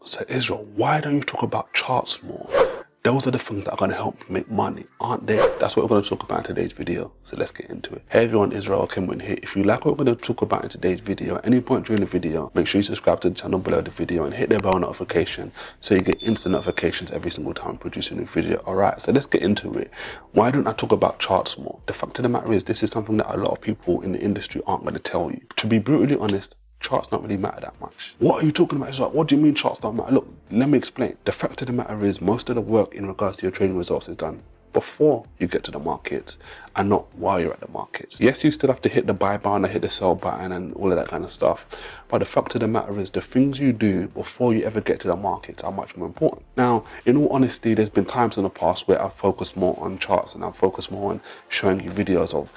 So Israel, why don't you talk about charts more? Those are the things that are going to help you make money, aren't they? That's what we're going to talk about in today's video. So let's get into it. Hey everyone, Israel Kimwin here. If you like what we're going to talk about in today's video, at any point during the video, make sure you subscribe to the channel below the video and hit the bell notification so you get instant notifications every single time we produce a new video. Alright, so let's get into it. Why don't I talk about charts more? The fact of the matter is, this is something that a lot of people in the industry aren't going to tell you. To be brutally honest, charts don't really matter that much. What are you talking about? It's like, what do you mean charts don't matter? Look, let me explain. The fact of the matter is, most of the work in regards to your trading results is done before you get to the markets and not while you're at the markets. Yes, you still have to hit the buy button or hit the sell button and all of that kind of stuff. But the fact of the matter is, the things you do before you ever get to the markets are much more important. Now, in all honesty, there's been times in the past where I've focused more on charts and I've focused more on showing you videos of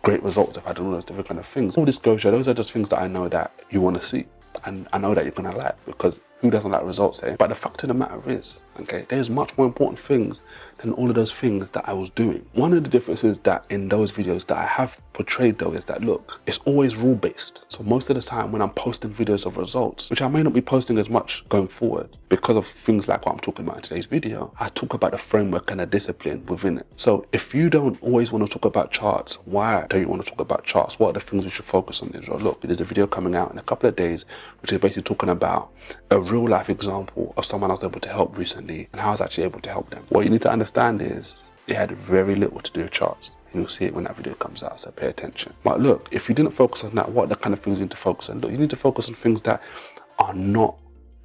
great results I've had and all those different kind of things. Full disclosure, those are just things that I know that you want to see and I know that you're going to like, because who doesn't like results, eh? But the fact of the matter is, okay, there's much more important things than all of those things that I was doing. One of the differences that in those videos that I have portrayed though is that, look, it's always rule based. So most of the time when I'm posting videos of results, which I may not be posting as much going forward because of things like what I'm talking about in today's video, I talk about the framework and the discipline within it. So if you don't always want to talk about charts, why don't you want to talk about charts? What are the things we should focus on? Israel? Look, there's a video coming out in a couple of days, which is basically talking about a real life example of someone I was able to help recently and how I was actually able to help them. What you need to understand is it had very little to do with charts. You'll see it when that video comes out, so pay attention. But look, if you didn't focus on that, what are the kind of things you need to focus on? Look, you need to focus on things that are not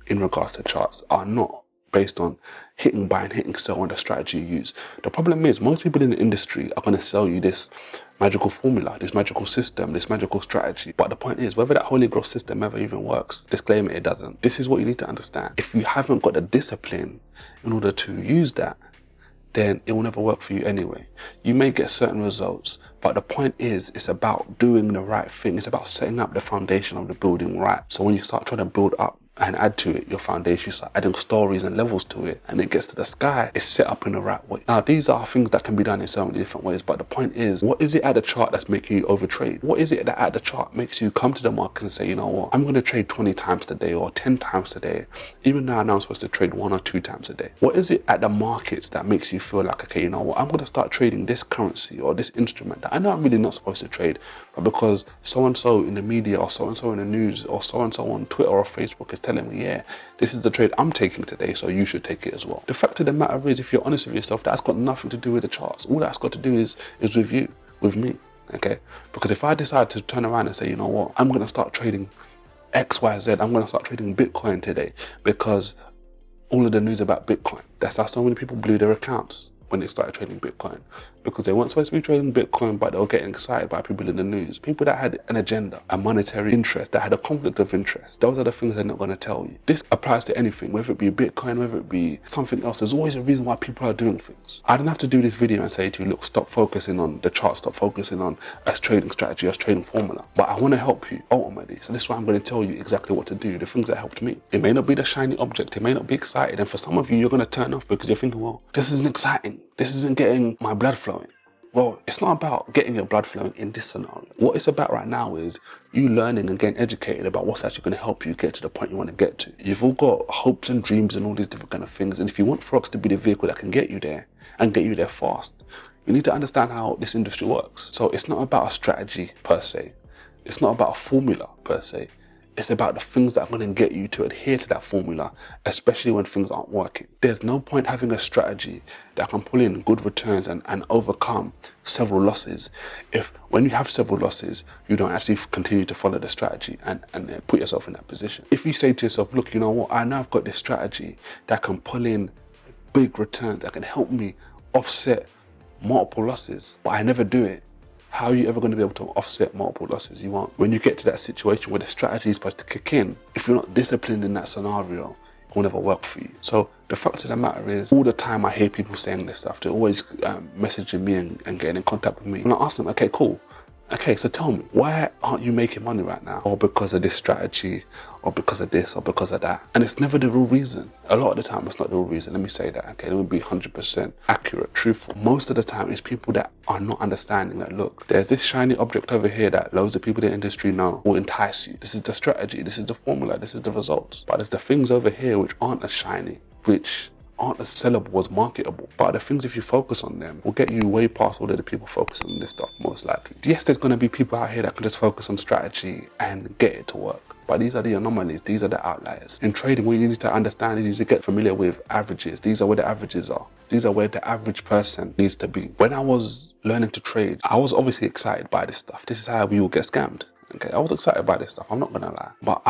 in regards to charts, are not based on hitting buy and hitting sell and the strategy you use. The problem is, most people in the industry are going to sell you this magical formula, this magical system, this magical strategy. But the point is, whether that holy grail system ever even works, disclaimer, it doesn't. This is what you need to understand. If you haven't got the discipline in order to use that, then it will never work for you anyway. You may get certain results, but the point is, it's about doing the right thing. It's about setting up the foundation of the building right. So when you start trying to build up and add to it your foundation, you start adding stories and levels to it, and it gets to the sky, it's set up in the right way. Now, these are things that can be done in so many different ways, but the point is, what is it at the chart that's making you overtrade? What is it that at the chart makes you come to the market and say, you know what, I'm going to trade 20 times today or 10 times today, even though I know I'm supposed to trade 1 or 2 times a day? What is it at the markets that makes you feel like, okay, you know what, I'm going to start trading this currency or this instrument that I know I'm really not supposed to trade, but because so-and-so in the media or so-and-so in the news or so-and-so on Twitter or Facebook is telling me, yeah, this is the trade I'm taking today, so you should take it as well. The fact of the matter is, if you're honest with yourself, that's got nothing to do with the charts. All that's got to do is with you, with me, okay? Because if I decide to turn around and say, you know what, I'm going to start trading XYZ, I'm going to start trading Bitcoin today because all of the news about Bitcoin, that's how so many people blew their accounts when they started trading Bitcoin, because they weren't supposed to be trading Bitcoin, but they were getting excited by people in the news, people that had an agenda, a monetary interest, that had a conflict of interest. Those are the things they're not going to tell you. This applies to anything, whether it be Bitcoin, whether it be something else. There's always a reason why people are doing things. I don't have to do this video and say to you, look, stop focusing on the chart, stop focusing on a trading strategy, a trading formula. But I want to help you ultimately. So this is why I'm going to tell you exactly what to do, the things that helped me. It may not be the shiny object, it may not be exciting, and for some of you, you're going to turn off because you're thinking, well, this isn't exciting. This isn't getting my blood flowing. Well, it's not about getting your blood flowing in this scenario. What it's about right now is you learning and getting educated about what's actually going to help you get to the point you want to get to. You've all got hopes and dreams and all these different kind of things. And if you want Forex to be the vehicle that can get you there and get you there fast, you need to understand how this industry works. So it's not about a strategy per se. It's not about a formula per se. It's about the things that are going to get you to adhere to that formula, especially when things aren't working. There's no point having a strategy that can pull in good returns and overcome several losses if when you have several losses, you don't actually continue to follow the strategy and put yourself in that position. If you say to yourself, look, you know what, I know I've got this strategy that can pull in big returns, that can help me offset multiple losses, but I never do it. How are you ever going to be able to offset multiple losses? You won't. When you get to that situation where the strategy is supposed to kick in, if you're not disciplined in that scenario, it will never work for you. So the fact of the matter is, all the time I hear people saying this stuff. They're always messaging me and getting in contact with me. And I ask them, okay, cool. Okay, so tell me, why aren't you making money right now? Or because of this strategy, or because of this, or because of that? And it's never the real reason. A lot of the time, it's not the real reason. Let me say that, okay? Let me be 100% accurate, truthful. Most of the time, it's people that are not understanding that, look, there's this shiny object over here that loads of people in the industry know will entice you. This is the strategy, this is the formula, this is the results. But there's the things over here which aren't as shiny, which aren't as sellable, as marketable. But the things, if you focus on them, will get you way past all of the people focusing on this stuff, most likely. Yes, there's going to be people out here that can just focus on strategy and get it to work. But these are the anomalies, these are the outliers. In trading, what you need to understand is you need to get familiar with averages. These are where the averages are. These are where the average person needs to be. When I was learning to trade, I was obviously excited by this stuff. This is how we all get scammed. Okay, I was excited by this stuff, I'm not gonna lie. But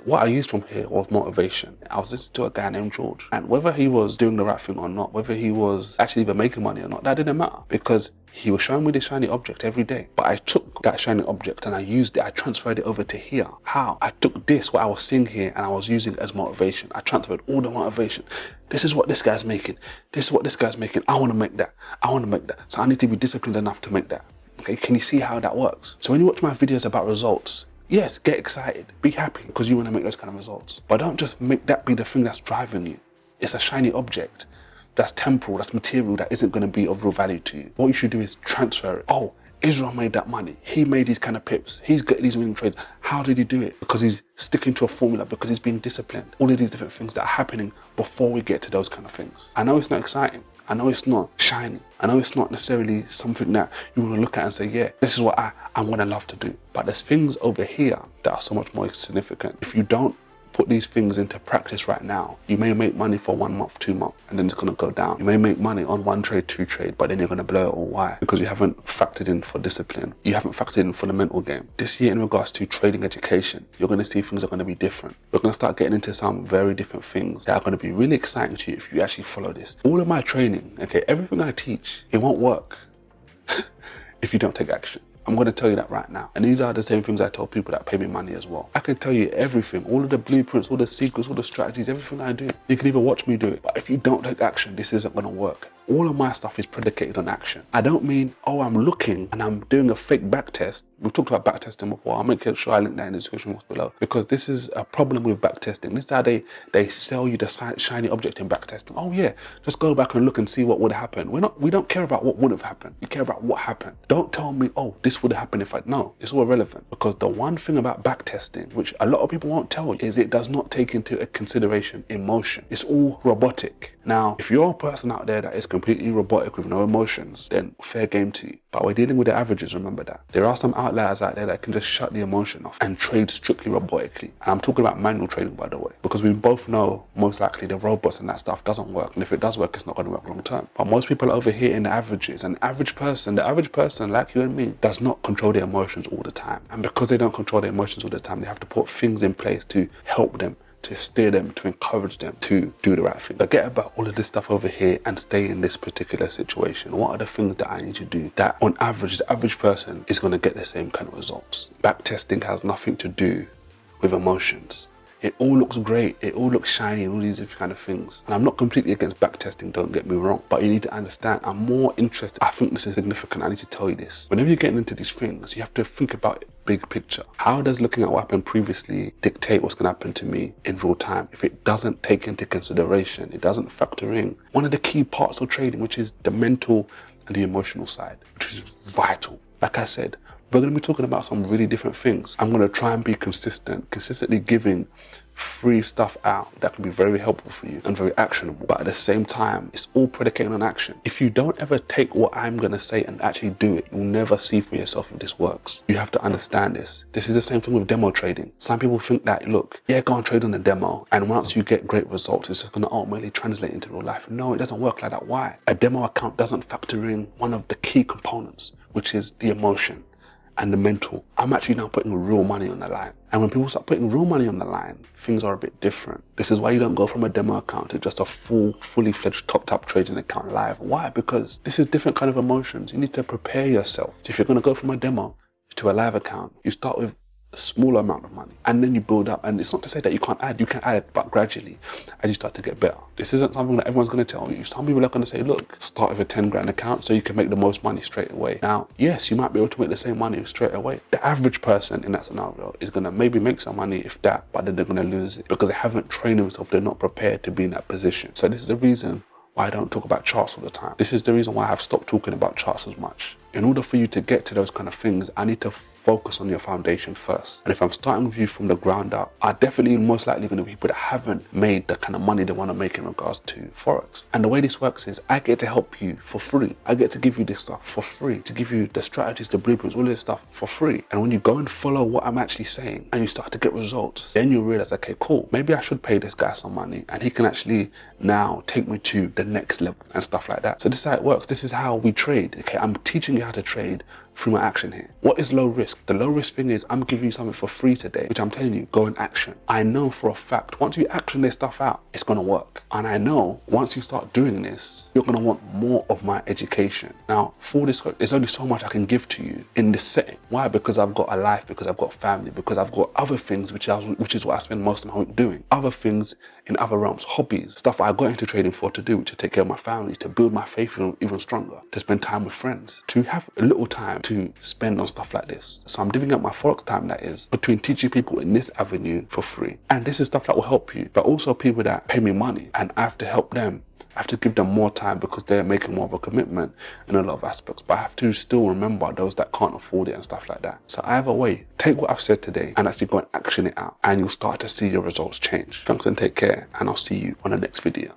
what I used from here was motivation. I was listening to a guy named George. And whether he was doing the right thing or not, whether he was actually even making money or not, that didn't matter. Because he was showing me this shiny object every day. But I took that shiny object and I used it, I transferred it over to here. How? I took this, what I was seeing here, and I was using it as motivation. I transferred all the motivation. This is what this guy's making. This is what this guy's making. I wanna make that. I wanna make that. So I need to be disciplined enough to make that. Okay, can you see how that works? So when you watch my videos about results, yes, get excited, be happy because you want to make those kind of results. But don't just make that be the thing that's driving you. It's a shiny object that's temporal, that's material, that isn't going to be of real value to you. What you should do is transfer it. Oh, Israel made that money. He made these kind of pips. He's got these winning trades. How did he do it? Because he's sticking to a formula, because he's being disciplined. All of these different things that are happening before we get to those kind of things. I know it's not exciting. I know it's not shiny. I know it's not necessarily something that you want to look at and say, yeah, this is what I'm going to love to do. But there's things over here that are so much more significant. If you don't put these things into practice right now, you may make money for 1 month, 2 months, and then it's going to go down. You may make money on 1 trade, 2 trade, but then you're going to blow it all. Why? Because you haven't factored in for discipline. You haven't factored in for the mental game. This year, in regards to trading education, you're going to see things are going to be different. You're going to start getting into some very different things that are going to be really exciting to you if you actually follow this. All of my training, okay, everything I teach, it won't work if you don't take action. I'm going to tell you that right now. And these are the same things I tell people that pay me money as well. I can tell you everything, all of the blueprints, all the secrets, all the strategies, everything I do. You can even watch me do it. But if you don't take action, this isn't going to work. All of my stuff is predicated on action. I don't mean, oh, I'm looking and I'm doing a fake back test. We've talked about back testing before. I'll make sure I link that in the description box below, because this is a problem with back testing. This is how they sell you the shiny object in back testing. Oh yeah, just go back and look and see what would happen. We don't care about what would have happened. We care about what happened. Don't tell me, oh, this would have happened if no, it's all irrelevant. Because the one thing about back testing, which a lot of people won't tell you, is it does not take into consideration emotion. It's all robotic. Now, if you're a person out there that is completely robotic with no emotions, then fair game to you. But we're dealing with the averages, remember that. There are some outliers out there that can just shut the emotion off and trade strictly robotically. And I'm talking about manual trading, by the way, because we both know most likely the robots and that stuff doesn't work. And if it does work, it's not going to work long term. But most people over here in the averages, the average person like you and me, does not control their emotions all the time. And because they don't control their emotions all the time, they have to put things in place to help them, to steer them, to encourage them to do the right thing. Forget about all of this stuff over here and stay in this particular situation. What are the things that I need to do that on average, the average person is going to get the same kind of results? Back testing has nothing to do with emotions. It all looks great, it all looks shiny and all these different kind of things. And I'm not completely against back testing, don't get me wrong, but you need to understand, I'm more interested, I think this is significant, I need to tell you this. Whenever you're getting into these things, you have to think about it big picture. How does looking at what happened previously dictate what's going to happen to me in real time? If it doesn't take into consideration, it doesn't factor in one of the key parts of trading, which is the mental and the emotional side, which is vital. Like I said, we're going to be talking about some really different things. I'm going to try and be consistently giving free stuff out that can be very helpful for you and very actionable. But at the same time, it's all predicated on action. If you don't ever take what I'm going to say and actually do it, you'll never see for yourself if this works. You have to understand this. This is the same thing with demo trading. Some people think that, look, yeah, go and trade on the demo, and once you get great results, it's just going to ultimately translate into real life. No, it doesn't work like that. Why? A demo account doesn't factor in one of the key components, which is the emotion and the mental. I'm actually now putting real money on the line. And when people start putting real money on the line, things are a bit different. This is why you don't go from a demo account to just a fully fledged top trading account live. Why? Because this is different kind of emotions. You need to prepare yourself. So if you're going to go from a demo to a live account, you start with a smaller amount of money, and then you build up. And it's not to say that you can't add, you can add, but gradually as you start to get better. This isn't something that everyone's going to tell you. Some people are going to say, look, start with a 10 grand account so you can make the most money straight away. Now, yes, you might be able to make the same money straight away. The average person in that scenario is going to maybe make some money, if that, but then they're going to lose it because they haven't trained themselves. They're not prepared to be in that position. So this is the reason why I don't talk about charts all the time. This is the reason why I have stopped talking about charts as much. In order for you to get to those kind of things, I need to focus on your foundation first. And if I'm starting with you from the ground up, are definitely most likely going to be people that haven't made the kind of money they want to make in regards to Forex. And the way this works is I get to help you for free. I get to give you this stuff for free, to give you the strategies, the blueprints, all of this stuff for free. And when you go and follow what I'm actually saying and you start to get results, then you realize, okay, cool, maybe I should pay this guy some money and he can actually now take me to the next level and stuff like that. So this is how it works. This is how we trade. Okay, I'm teaching you how to trade through my action here. What is low risk? The low risk thing is I'm giving you something for free today, which I'm telling you, go and action. I know for a fact, once you action this stuff out, it's gonna work. And I know once you start doing this, you're gonna want more of my education. Now, for this, there's only so much I can give to you in this setting. Why? Because I've got a life, because I've got family, because I've got other things, which is what I spend most of my week doing. Other things in other realms, hobbies, stuff I got into trading for to do, to take care of my family, to build my faith even stronger, to spend time with friends, to have a little time to spend on stuff like this. So I'm divvying up my Forex time, that is, between teaching people in this avenue for free. And this is stuff that will help you, but also people that pay me money and I have to help them. I have to give them more time because they're making more of a commitment in a lot of aspects. But I have to still remember those that can't afford it and stuff like that. So either way, take what I've said today and actually go and action it out, and you'll start to see your results change. Thanks and take care, and I'll see you on the next video.